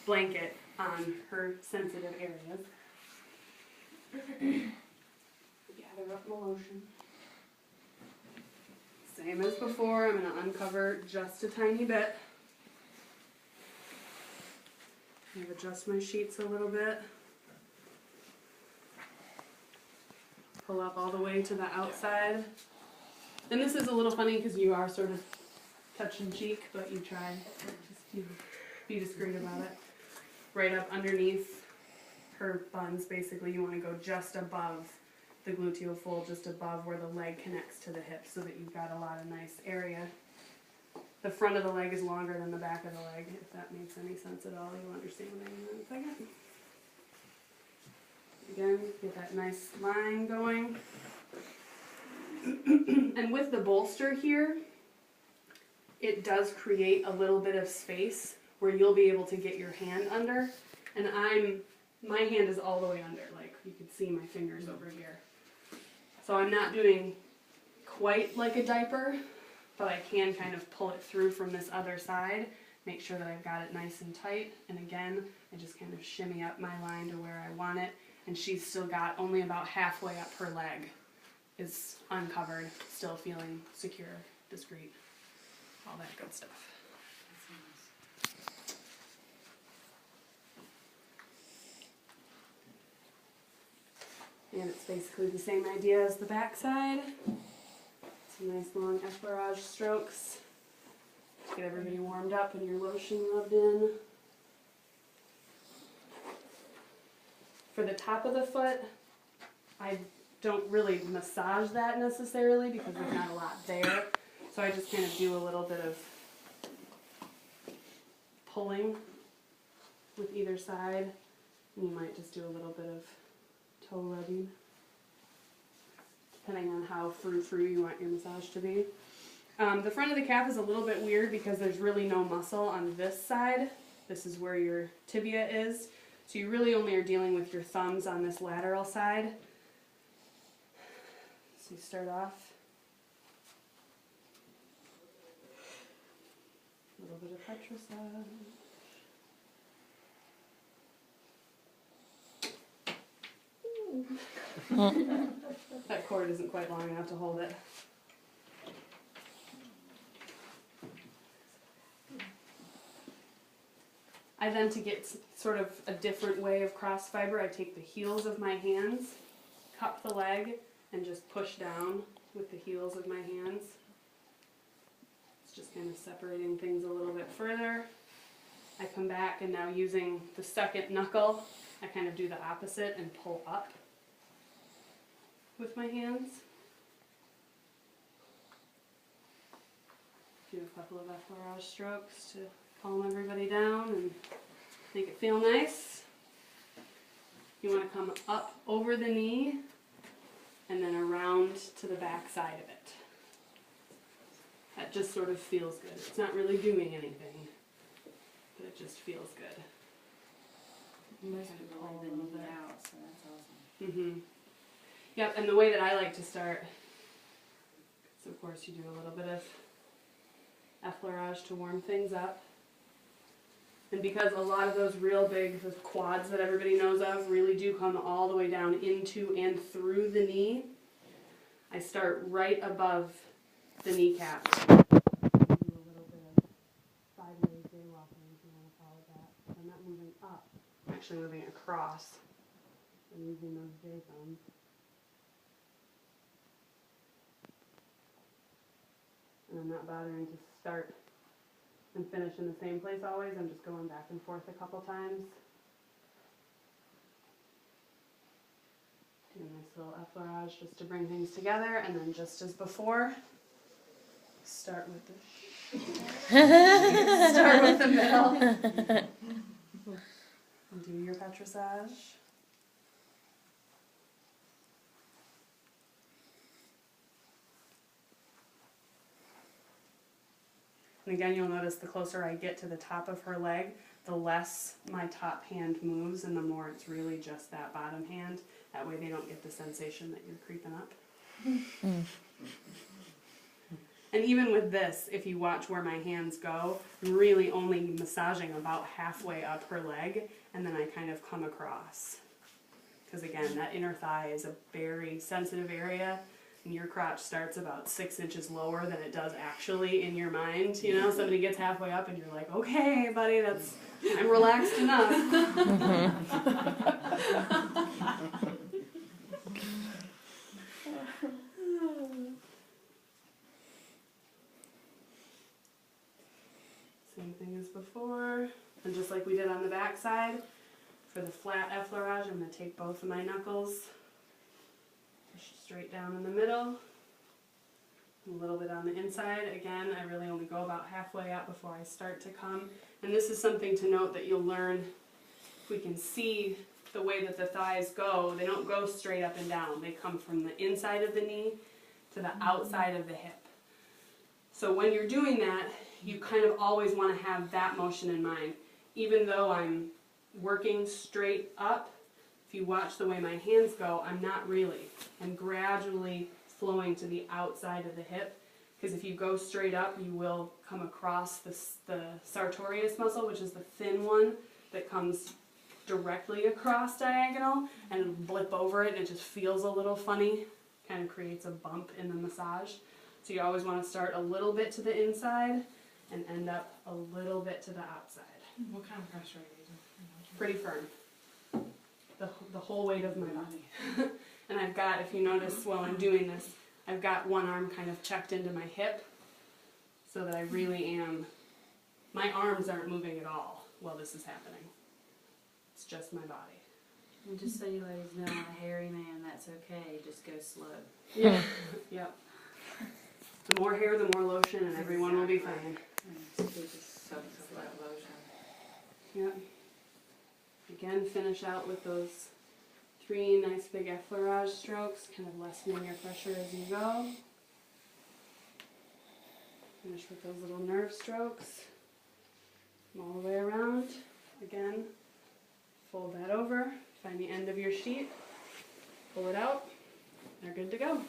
blanket on her sensitive areas. Gather up my lotion. Same as before, I'm going to uncover just a tiny bit. I'm going to adjust my sheets a little bit. Pull up all the way to the outside. And this is a little funny because you are sort of touch and cheek, but you try to be discreet about it. Right up underneath her buns, basically, you want to go just above the gluteal fold, just above where the leg connects to the hip, so that you've got a lot of nice area. The front of the leg is longer than the back of the leg, if that makes any sense at all. You'll understand what I mean in a second. Again, get that nice line going. And with the bolster here, it does create a little bit of space where you'll be able to get your hand under. And my hand is all the way under, like you can see my fingers over here. So I'm not doing quite like a diaper, but I can kind of pull it through from this other side, make sure that I've got it nice and tight. And again, I just kind of shimmy up my line to where I want it. And she's still got only about halfway up her leg is uncovered, still feeling secure, discreet, all that good stuff. And it's basically the same idea as the back side. Some nice long effleurage strokes. Get everybody warmed up and your lotion rubbed in. For the top of the foot, I don't really massage that necessarily because there's not a lot there. So I just kind of do a little bit of pulling with either side. And you might just do a little bit of toe rubbing, depending on how frou-frou you want your massage to be. The front of the calf is a little bit weird because there's really no muscle on this side. This is where your tibia is. So you really only are dealing with your thumbs on this lateral side. So you start off. A little bit of petrissage. That cord isn't quite long enough to hold it. I then, to get sort of a different way of cross fiber, I take the heels of my hands, cup the leg, and just push down with the heels of my hands. It's just kind of separating things a little bit further. I come back and now using the second knuckle, I kind of do the opposite and pull up with my hands. Do a couple of effleurage strokes to calm everybody down and make it feel nice. You want to come up over the knee and then around to the back side of it. That just sort of feels good. It's not really doing anything, but it just feels good. Most people pull the knee out, so that's awesome. Mm-hmm. Yep, and the way that I like to start, so of course you do a little bit of effleurage to warm things up. And because a lot of those real big the quads that everybody knows of really do come all the way down into and through the knee, I start right above the kneecap. Do a little bit of sideways jaywalking, if you want to call it that. I'm not moving up, I'm actually moving across. I'm using those J thumbs. And I'm not bothering to start and finish in the same place always. I'm just going back and forth a couple times. Do a nice little effleurage just to bring things together, and then just as before, start with the middle. And do your petrissage. And again, you'll notice the closer I get to the top of her leg, the less my top hand moves and the more it's really just that bottom hand. That way they don't get the sensation that you're creeping up. And even with this, if you watch where my hands go, I'm really only massaging about halfway up her leg, and then I kind of come across. Because again, that inner thigh is a very sensitive area, and your crotch starts about 6 inches lower than it does actually in your mind. You know, somebody gets halfway up and you're like, okay, buddy, I'm relaxed enough. Same thing as before. And just like we did on the back side, for the flat effleurage, I'm going to take both of my knuckles, push straight down in the middle, a little bit on the inside. Again, I really only go about halfway up before I start to come. And this is something to note that you'll learn. If we can see the way that the thighs go, they don't go straight up and down. They come from the inside of the knee to the outside of the hip. So when you're doing that, you kind of always want to have that motion in mind. Even though I'm working straight up, if you watch the way my hands go, I'm not really. I'm gradually flowing to the outside of the hip, because if you go straight up, you will come across the sartorius muscle, which is the thin one that comes directly across diagonal, and blip over it, and it just feels a little funny, kind of creates a bump in the massage. So you always want to start a little bit to the inside and end up a little bit to the outside. What kind of pressure are you using? Pretty firm. The whole weight of my body. And I've got, if you notice while I'm doing this, I've got one arm kind of checked into my hip so that I really am, my arms aren't moving at all while this is happening. It's just my body. And just so you ladies know, on a hairy man, that's okay. Just go slow. Yeah. Yep. The more hair, the more lotion, and everyone will be fine. Just keep it so slow motion. Yep. Again, finish out with those 3 nice big effleurage strokes, kind of lessening your pressure as you go. Finish with those little nerve strokes. Come all the way around. Again, fold that over, find the end of your sheet, pull it out, they're good to go.